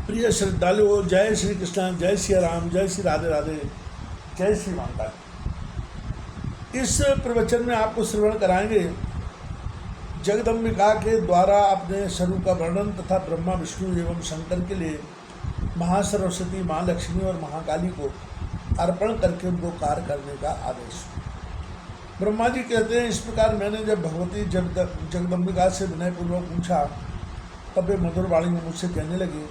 प्रिय श्रद्धालुओं, जय श्री कृष्ण, जय श्री राम, जय श्री राधे राधे, जय श्री माता। इस प्रवचन में आपको श्रवण कराएंगे जगदम्बिका के द्वारा अपने स्वरूप का वर्णन तथा ब्रह्मा विष्णु एवं शंकर के लिए महासरस्वती, माँ लक्ष्मी और महाकाली को अर्पण करके उनको कार्य करने का आदेश। ब्रह्मा जी कहते हैं, इस प्रकार मैंने जब भगवती जगदम्बिका से विनयपूर्वक पूछा तब वे मधुर वाणी में मुझसे कहने लगी।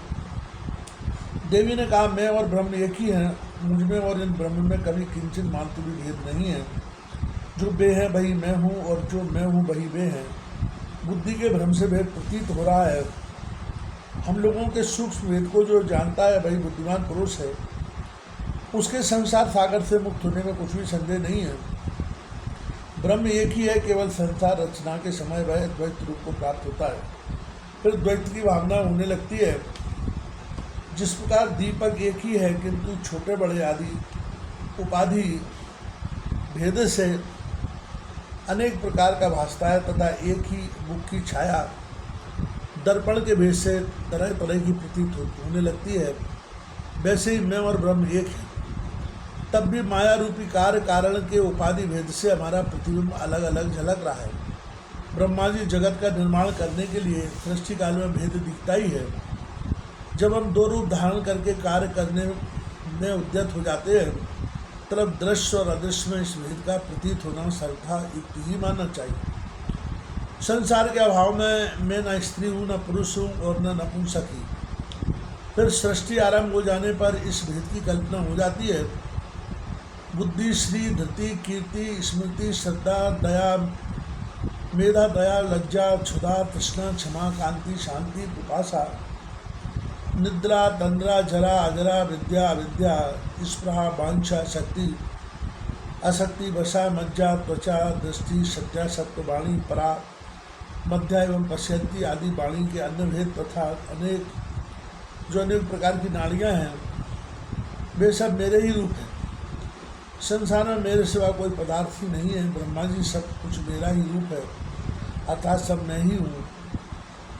देवी ने कहा, मैं और ब्रह्म एक ही हैं, मुझ में और इन ब्रह्म में कभी किंचित मात्र भी भेद नहीं है। जो वे हैं वही मैं हूँ और जो मैं हूँ वही वे हैं। बुद्धि के भ्रम से भेद प्रतीत हो रहा है। हम लोगों के सूक्ष्म भेद को जो जानता है वही बुद्धिमान पुरुष है। उसके संसार सागर से मुक्त होने में कुछ भी संदेह नहीं है। ब्रह्म एक ही है, केवल संसार रचना के समय वह द्वैत रूप को प्राप्त होता है, फिर द्वैत की भावना होने लगती है। जिस प्रकार दीपक एक ही है किंतु छोटे बड़े आदि उपाधि भेद से अनेक प्रकार का भासता है तथा एक ही मुख की छाया दर्पण के भेद से तरह तरह की प्रतीत होने लगती है, वैसे ही मैं और ब्रह्म एक है। तब भी माया रूपी कार्य कारण के उपाधि भेद से हमारा प्रतिबिंब अलग अलग झलक रहा है। ब्रह्मा जी जगत का निर्माण करने के लिए सृष्टि काल में भेद दिखता ही है। जब हम दो रूप धारण करके कार्य करने में उद्यत हो जाते हैं तब दृश्य और अदृश्य में इस भेद का प्रतीत होना सर्वथा युक्त ही मानना चाहिए। संसार के अभाव में मैं न स्त्री हूँ, न पुरुष हूँ और न नपुंसक ही। फिर सृष्टि आरंभ हो जाने पर इस भेद की कल्पना हो जाती है। बुद्धि, श्री, धृति, कीर्ति, स्मृति, श्रद्धा, दया, मेधा, दया, लज्जा, क्षुधा, तृष्णा, क्षमा, कांति, शांति, पिपासा, निद्रा, तंद्रा, जरा, अजरा, विद्या, अविद्या, स्पृहा, वांछा, शक्ति, अशक्ति, वशा, मज्जा, त्वचा, दृष्टि, सज्जा, सत्व, वाणी, परा, मध्या एवं पश्यंती आदि वाणी के अन्य भेद तथा अनेक प्रकार की नाड़ियाँ हैं, वे सब मेरे ही रूप हैं। संसार में मेरे सिवा कोई पदार्थ ही नहीं है। ब्रह्मा जी, सब कुछ मेरा ही रूप है, अर्थात सब मैं ही हूँ।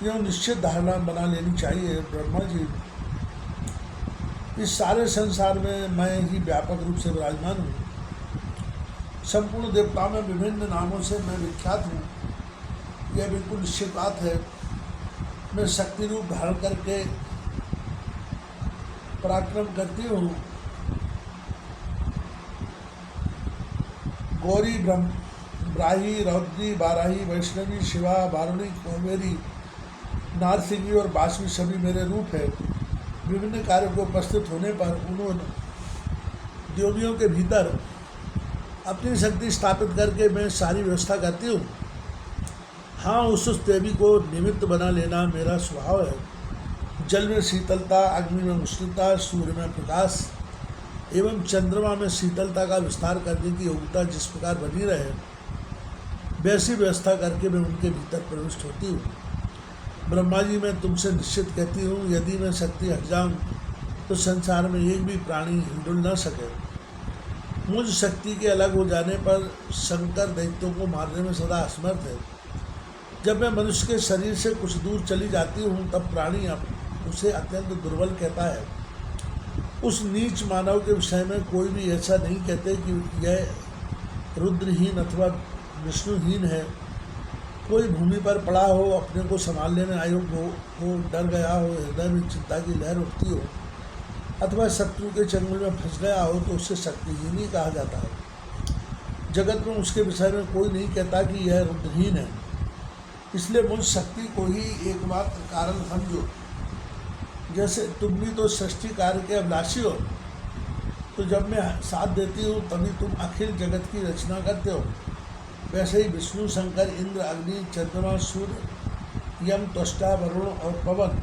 यह निश्चित धारणा बना लेनी चाहिए। ब्रह्मा जी, इस सारे संसार में मैं ही व्यापक रूप से विराजमान हूँ। संपूर्ण देवताओं में विभिन्न नामों से मैं विख्यात हूँ, यह बिल्कुल निश्चित बात है। मैं शक्ति रूप धारण करके पराक्रम करती हूँ। गौरी, ब्राही, रौद्री, बाराही, वैष्णवी, शिवा, वारुणी, कौमेरी, नारसिंगी और बासवी सभी मेरे रूप है। विभिन्न कार्यों को उपस्थित होने पर उन्होंने देवियों के भीतर अपनी शक्ति स्थापित करके मैं सारी व्यवस्था करती हूँ। हाँ, उस देवी को निमित्त बना लेना मेरा स्वभाव है। जल में शीतलता, अग्नि में उष्णता, सूर्य में प्रकाश एवं चंद्रमा में शीतलता का विस्तार करने की योग्यता जिस प्रकार बनी रहे, वैसी व्यवस्था करके मैं उनके भीतर प्रविष्ट होती हूँ। ब्रह्मा जी, मैं तुमसे निश्चित कहती हूँ, यदि मैं शक्ति हट जाऊँ तो संसार में एक भी प्राणी हिलडुल न सके। मुझ शक्ति के अलग हो जाने पर शंकर दैत्यों को मारने में सदा असमर्थ है। जब मैं मनुष्य के शरीर से कुछ दूर चली जाती हूँ तब प्राणी उसे अत्यंत दुर्बल कहता है। उस नीच मानव के विषय में कोई भी ऐसा नहीं कहते कि यह रुद्रहीन अथवा विष्णुहीन है। कोई भूमि पर पड़ा हो, अपने को संभालने में अयोग्य हो, डर गया हो, हृदय में चिंता की लहर उठती हो अथवा शत्रु के चंगुल में फंस गया हो तो उसे शक्तिहीन ही कहा जाता है। जगत में उसके विषय में कोई नहीं कहता कि यह रुद्रहीन है। इसलिए मुझ शक्ति को ही एकमात्र कारण समझो। जैसे तुम भी तो सृष्टि कार्य के अभिलाषी हो, तो जब मैं साथ देती हूँ तभी तुम अखिल जगत की रचना करते हो। वैसे ही विष्णु, शंकर, इंद्र, अग्नि, चंद्रमा, सूर्य, यम, त्वष्टा, वरुण और पवन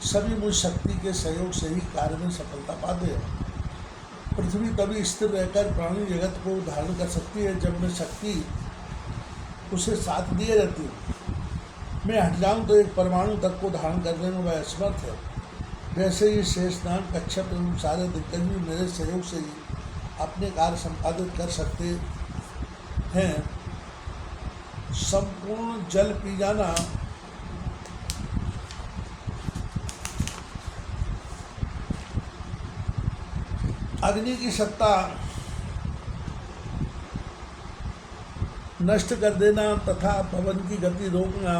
सभी मुझ शक्ति के सहयोग से ही कार्य में सफलता पाते हैं। पृथ्वी तभी स्थिर रहकर प्राणी जगत को धारण कर सकती है जब मैं शक्ति उसे साथ दिए रहती हूँ। मैं हट जाऊँ तो एक परमाणु तक को धारण करने में वह असमर्थ है। वैसे ही शेषनाग, कच्छप एवं सारे दिग्गज भी मेरे सहयोग से ही अपने कार्य संपादित कर सकते हैं। संपूर्ण जल पी जाना अग्नि की सत्ता नष्ट कर देना तथा पवन की गति रोकना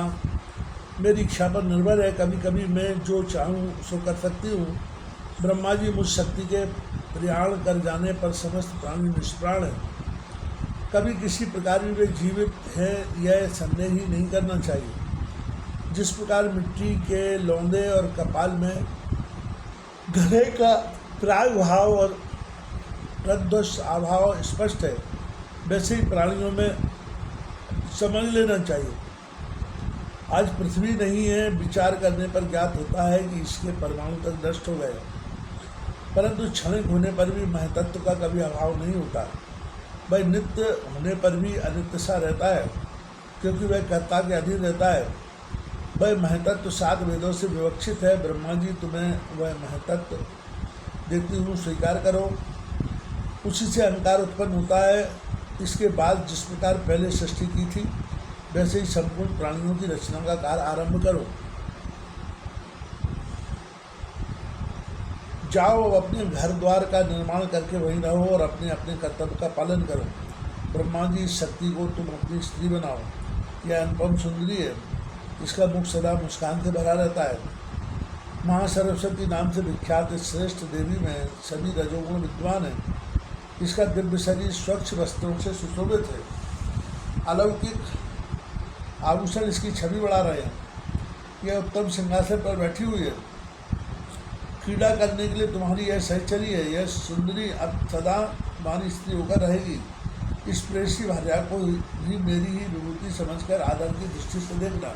मेरी इच्छा पर निर्भर है। कभी कभी मैं जो चाहूँ सो कर सकती हूँ। ब्रह्मा जी, मुझ शक्ति के प्रयाण कर जाने पर समस्त प्राणी निष्प्राण है। कभी किसी प्रकार भी वे जीवित है, यह संदेह ही नहीं करना चाहिए। जिस प्रकार मिट्टी के लौंदे और कपाल में घड़े का प्रागभाव और प्रध्वस अभाव स्पष्ट है, वैसे ही प्राणियों में समझ लेना चाहिए। आज पृथ्वी नहीं है, विचार करने पर ज्ञात होता है कि इसके परमाणु तक नष्ट हो गए, परंतु क्षणिक होने पर भी महतत्व का कभी अभाव नहीं होता। वह नित्य होने पर भी अनित्य सा रहता है, क्योंकि वह कर्ता के अधीन रहता है। वह महतत्व 7 वेदों से विवक्षित है। ब्रह्मा जी, तुम्हें वह महतत्व देखती हूँ, स्वीकार करो। उसी से अहंकार उत्पन्न होता है। इसके बाद जिस प्रकार पहले सृष्टि की थी, वैसे ही संपूर्ण प्राणियों की रचना का कार्य आरंभ करो। जाओ, अपने घर द्वार का निर्माण करके वहीं रहो और अपने अपने कर्तव्य का पालन करो। ब्रह्मा जी, इस शक्ति को तुम अपनी स्त्री बनाओ। यह अनुपम सुंदरी है, इसका मुख सदा मुस्कान से भरा रहता है। महासरस्वती नाम से विख्यात इस श्रेष्ठ देवी में सभी रजोगुण विद्वान हैं। इसका दिव्य शरीर स्वच्छ वस्त्रों से सुशोभित है। अलौकिक आभूषण इसकी छवि बढ़ा रहे हैं। यह उत्तम सिंहासन पर बैठी हुई है। क्रीड़ा करने के लिए तुम्हारी यह सहचरी है। यह सुंदरी अब सदा तुम्हारी स्त्री होकर रहेगी। इस प्रेसी भार्या को भी मेरी ही विभूति समझकर आदर की दृष्टि से देखना।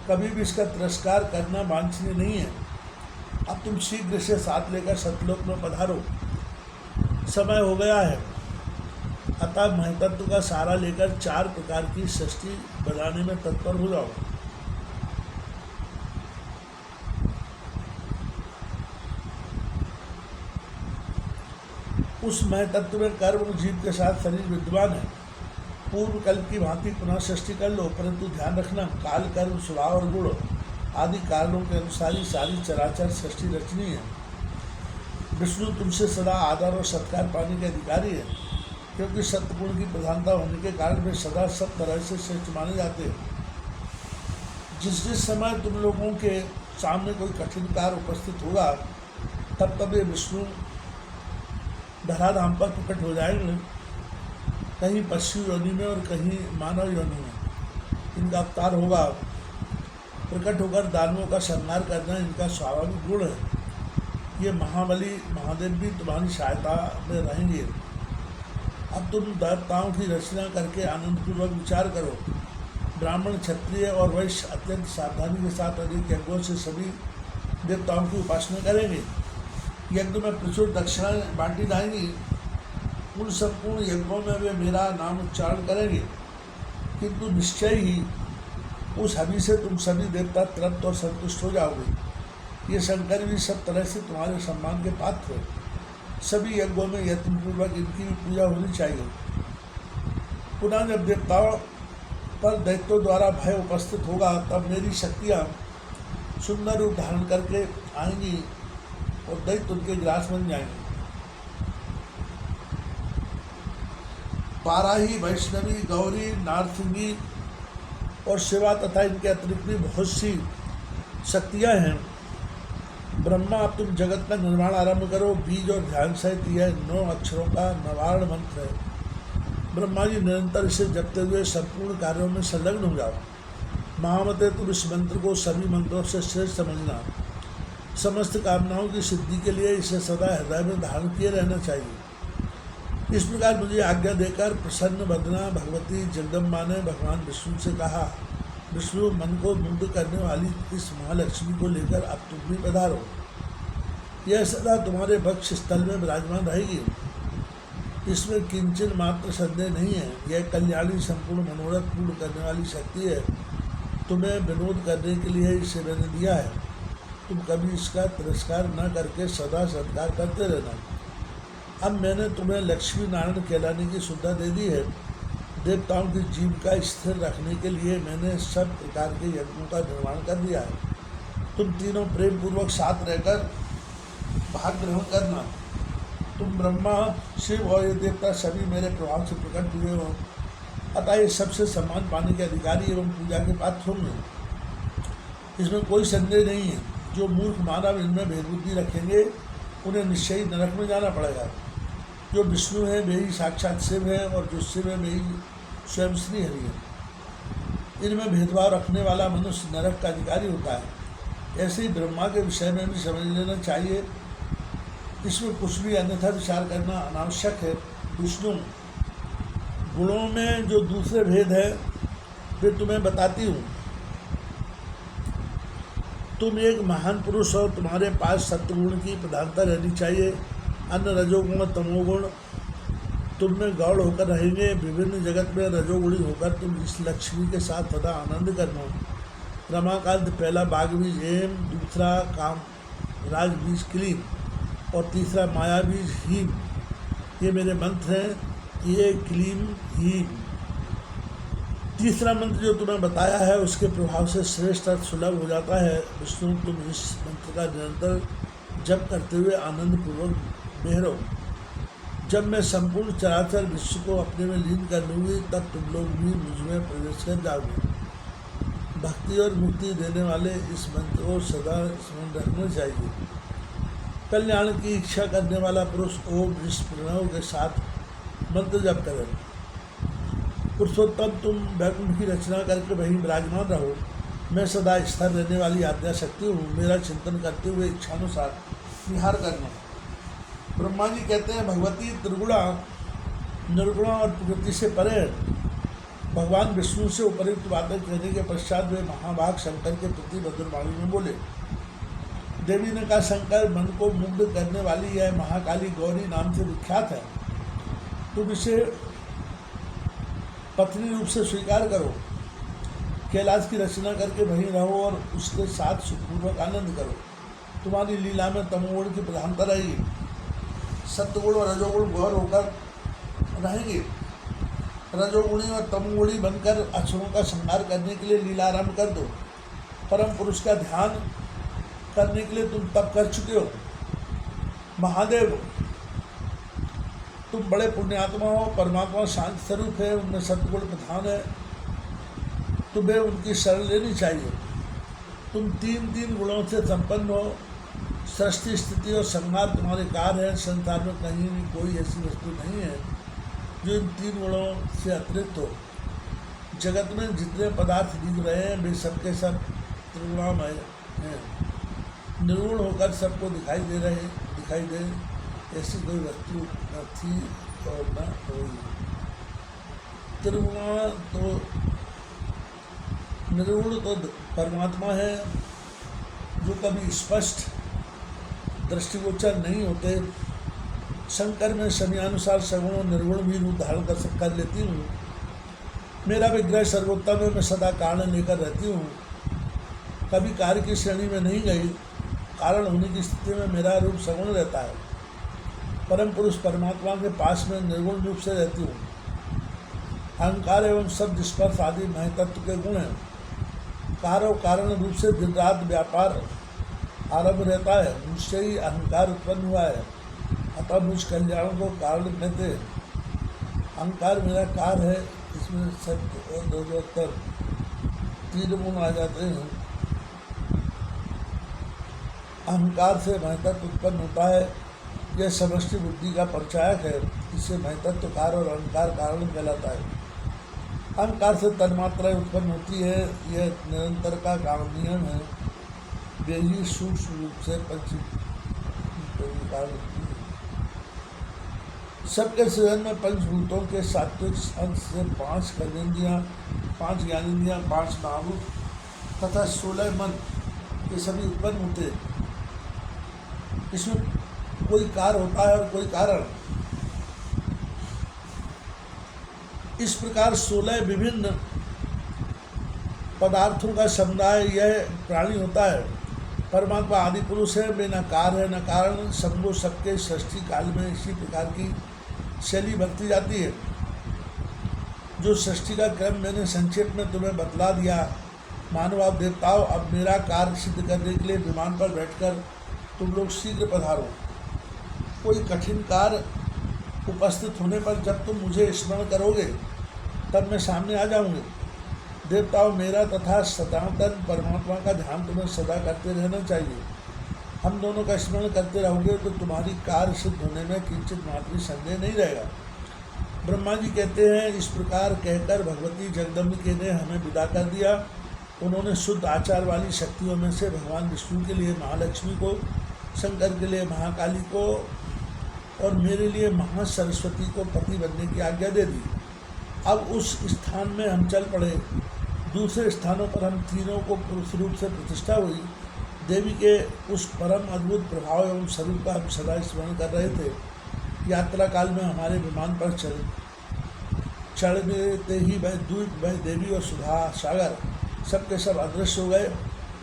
कभी भी इसका तिरस्कार करना वांछनीय नहीं है। अब तुम शीघ्र से साथ लेकर सतलोक में पधारो। समय हो गया है, अतः महतत्व का सहारा लेकर 4 प्रकार की सृष्टि बनाने में तत्पर हो जाओ। उस महतत्व में कर्म और जीव के साथ शरीर विद्वान है। पूर्व कल्प की भांति पुनः सृष्टि कर लो, परंतु ध्यान रखना, काल, कर्म, स्वभाव और गुण आदि कारणों के अनुसार ही सारी चराचर सृष्टि रचनी है। विष्णु तुमसे सदा आदर और सत्कार पाने के अधिकारी है, क्योंकि सत्गुण की प्रधानता होने के कारण वे सदा सब तरह से श्रेष्ठ माने जाते हैं। जिस जिस समय तुम लोगों के सामने कोई कठिन कार्य उपस्थित होगा, तब तब ये विष्णु धराधाम पर प्रकट हो जाएंगे, कहीं पशु योनि में और कहीं मानव योनि में। इनका अवतार होगा। प्रकट होकर दानवों का संहार करना इनका स्वाभाविक गुण है। ये महाबली महादेव भी तुम्हारी सहायता में रहेंगे। अब तुम देवताओं की रचना करके आनंदपूर्वक विचार करो। ब्राह्मण, क्षत्रिय और वैश्य अत्यंत सावधानी के साथ अधिक यज्ञों से सभी देवताओं की उपासना करेंगे। यज्ञ में प्रचुर दक्षिणाएं बांटी जाएंगी। उन संपूर्ण यज्ञों में वे मेरा नाम उच्चारण करेंगे, किंतु निश्चय ही उस हवि से तुम सभी देवता तृप्त और संतुष्ट हो जाओगे। ये शंकर भी सब तरह से तुम्हारे सम्मान के पात्र हैं। सभी यज्ञों में यत्नपूर्वक इनकी भी पूजा होनी चाहिए। पुनः जब देवताओं पर दैत्यों द्वारा भय उपस्थित होगा, तब मेरी शक्तियाँ सुंदर रूप धारण करके आएंगी और दैत्य उनके ग्रास बन जाएंगे। बाराही, वैष्णवी, गौरी, नारसिंगी और शिवा तथा इनके अतिरिक्त भी बहुत सी शक्तियाँ हैं। ब्रह्मा, अब तुम जगत का निर्माण आरंभ करो। बीज और ध्यान सहित यह 9 अक्षरों का नवारण मंत्र है। ब्रह्मा जी, निरंतर इसे जपते हुए संपूर्ण कार्यों में संलग्न हो जाओ। महामते, तुम इस मंत्र को सभी मंत्रों से श्रेष्ठ समझना। समस्त कामनाओं की सिद्धि के लिए इसे सदा हृदय में धारण किए रहना चाहिए। इस प्रकार मुझे आज्ञा देकर प्रसन्न वदना भगवती जगदम्बा ने भगवान विष्णु से कहा। विष्णु, मन को मुग्ध करने वाली इस महालक्ष्मी को लेकर अब तुम भी पधारो। यह सदा तुम्हारे वक्ष स्थल में विराजमान रहेगी। इसमें किंचन मात्र संदेह नहीं है। यह कल्याणी, संपूर्ण मनोरथ पूर्ण करने वाली शक्ति है। तुम्हें विनोद करने के लिए इसे मैंने दिया है। तुम कभी इसका तिरस्कार न करके सदा सत्कार करते रहना। अब मैंने तुम्हें लक्ष्मी नारायण कहलाने की सुविधा दे दी है। देवताओं की जीविका स्थिर रखने के लिए मैंने सब प्रकार के यज्ञों का निर्माण कर दिया है। तुम तीनों प्रेम पूर्वक साथ रहकर भाग ग्रहण करना। तुम ब्रह्मा, शिव और ये देवता सभी मेरे प्रभाव से प्रकट हुए हो, अतः ये सबसे सम्मान पाने के अधिकारी एवं पूजा के पात्र होंगे। इसमें कोई संदेह नहीं है। जो मूर्ख मानव इनमें भेदबुद्धि रखेंगे उन्हें निश्चय ही नरक में जाना पड़ेगा। जो विष्णु है वे ही साक्षात शिव है, और जो शिव है वे ही स्वयं श्री हरि है। इनमें भेदभाव रखने वाला मनुष्य नरक का अधिकारी होता है। ऐसे ही ब्रह्मा के विषय में भी समझ लेना चाहिए। इसमें कुछ भी अन्यथा विचार करना अनावश्यक है। विष्णु गुणों में जो दूसरे भेद है वे तुम्हें बताती हूँ। तुम एक महान पुरुष और तुम्हारे पास सत्वगुण की प्रधानता रहनी चाहिए। अन्य रजोगुण और तमोगुण तुम में गौड़ होकर रहेंगे। विभिन्न जगत में रजोगुणी होकर तुम इस लक्ष्मी के साथ सदा आनंद करना। रमाकांत पहला बाघ बीज एम, दूसरा काम राज बीज क्लीन और तीसरा माया बीज हीम। ये मेरे मंत्र हैं, ये क्लीम हीम। तीसरा मंत्र जो तुम्हें बताया है उसके प्रभाव से श्रेष्ठ अर्थ सुलभ हो जाता है। विष्णु तुम इस मंत्र का निरंतर जप करते हुए आनंद पूर्वक बेहरो। जब मैं संपूर्ण चराचर विश्व को अपने में लीन कर लूँगी तब तुम लोग भी मुझ में प्रवेश कर जाओगे। भक्ति और मुक्ति देने वाले इस मंत्र को सदा स्मरण रखना चाहिए। कल्याण की इच्छा करने वाला पुरुष ओम इस प्रणव के साथ मंत्र जप करें। पुरुषोत्तम तुम वैकुंठ की रचना करके वहीं विराजमान रहो। मैं सदा स्थिर रहने वाली आद्या शक्ति हूँ। मेरा चिंतन करते हुए इच्छानुसार विहार करना। ब्रह्मा जी कहते हैं भगवती त्रिगुणा निर्गुणा और प्रकृति से परे। भगवान विष्णु से उपयुक्त बातें कहने के पश्चात वे महाभाग शंकर के प्रति भद्रवाणी में बोले। देवी ने कहा, शंकर मन को मुग्ध करने वाली यह महाकाली गौरी नाम से विख्यात है। तुम इसे पत्नी रूप से स्वीकार करो। कैलाश की रचना करके वहीं रहो और उसके साथ सुखपूर्वक आनंद करो। तुम्हारी लीला में तमोगुण की प्रधानता रहेगी। सत्वगुण और रजोगुण गौर होकर रहेंगे। रजोगुणी और तमोगुणी बनकर अक्षरों का संहार करने के लिए लीला आरंभ कर दो। परम पुरुष का ध्यान करने के लिए तुम तप कर चुके हो। महादेव तुम बड़े पुण्यात्मा हो। परमात्मा शांत स्वरूप है, उनमें सत्गुण प्रधान है। तुम्हें उनकी शरण लेनी चाहिए। तुम तीन गुणों से संपन्न हो। सृष्टि, स्थिति और संहार तुम्हारे कार्य हैं। संसार में कहीं भी कोई ऐसी वस्तु नहीं है जो इन तीन गुणों से अतिरिक्त हो। जगत में जितने पदार्थ दिख रहे हैं वे सबके सब त्रिगुणामय हैं। निर्गुण होकर सबको दिखाई दे ऐसी कोई वस्तु न थी और न होगी। त्रिगुणा तो निर्गुण तो परमात्मा है जो कभी स्पष्ट दृष्टिगोचर नहीं होते। शंकर में समयानुसार सगुण और निर्गुण भी रूप धारण कर लेती हूँ। मेरा विग्रह सर्वोत्तम है। मैं सदा कारण लेकर रहती हूँ, कभी कार्य की श्रेणी में नहीं गई। कारण होने की स्थिति में मेरा रूप सगुण रहता है। परम पुरुष परमात्मा के पास में निर्गुण रूप से रहती हूँ। अहंकार एवं शब्द स्पर्श आदि महतत्व के गुण हैं। कार्य और कारण रूप से दिन रात व्यापार आरंभ रहता है। मुझसे ही अहंकार उत्पन्न हुआ है, अतः मुझ कल्याण को कारण कहते हैं। अहंकार मेरा कार्य है। इसमें सत्य और दोषोत्तर तीन गुण आ जाते हैं। अहंकार से महतत्व उत्पन्न होता है। यह समष्टि बुद्धि का परिचायक है। इससे महतत्व कार्य और अहंकार कारण कहलाता है। अहंकार से तन्मात्राएं उत्पन्न होती है। यह निरंतर का काम नियम है। वे ही सूक्ष्म रूप से पंच कारण होती है। सबके सृजन में पंचभूतों के सात्विक अंश से 5 कर्मेंद्रियाँ, 5 ज्ञानेंद्रियाँ, 5 महाभूत तथा 16 मन ये सभी उत्पन्न होते हैं। इसमें कोई कार्य होता है और कोई कारण। इस प्रकार 16 विभिन्न पदार्थों का समुदाय यह प्राणी होता है। परमात्मा आदि पुरुष है। वे न कार्य है न कारण। सबको सबके सृष्टि काल में इसी प्रकार की शैली बरती जाती है। जो सृष्टि का क्रम मैंने संक्षेप में तुम्हें बतला दिया। मानव आप देवताओं, अब मेरा कार्य सिद्ध करने के लिए विमान पर बैठकर तुम लोग शीघ्र पधारो। कोई कठिन कार्य उपस्थित होने पर जब तुम मुझे स्मरण करोगे तब मैं सामने आ जाऊंगी। देवताओं, मेरा तथा सनातन परमात्मा का ध्यान तुम्हें सदा करते रहना चाहिए। हम दोनों का स्मरण करते रहोगे तो तुम्हारी कार्य सिद्ध होने में किंचित मात्र संदेह नहीं रहेगा। ब्रह्मा जी कहते हैं, इस प्रकार कहकर भगवती जगदम्बिके ने हमें विदा कर दिया। उन्होंने शुद्ध आचार वाली शक्तियों में से भगवान विष्णु के लिए महालक्ष्मी को, शंकर के लिए महाकाली को और मेरे लिए महासरस्वती को पति बनने की आज्ञा दे दी। अब उस स्थान में हम चल पड़े। दूसरे स्थानों पर हम तीनों को पुरुष रूप से प्रतिष्ठा हुई। देवी के उस परम अद्भुत प्रभाव एवं स्वरूप का हम सदा स्मरण कर रहे थे। यात्रा काल में हमारे विमान पर चढ़ते ही वह देवी और सुधा सागर सबके सब अदृश्य हो गए।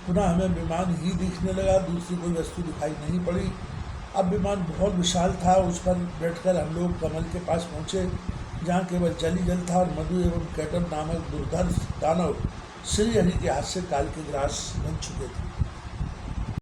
पुनः हमें विमान ही दिखने लगा, दूसरी कोई वस्तु दिखाई नहीं पड़ी। अब विमान बहुत विशाल था। उस पर बैठकर हम लोग कमल के पास पहुँचे, जहाँ केवल जल ही जल था और मधु एवं कैटब नामक दुर्धर्ष दानव श्री हरि के हाथ से काल के ग्रास बन चुके थे।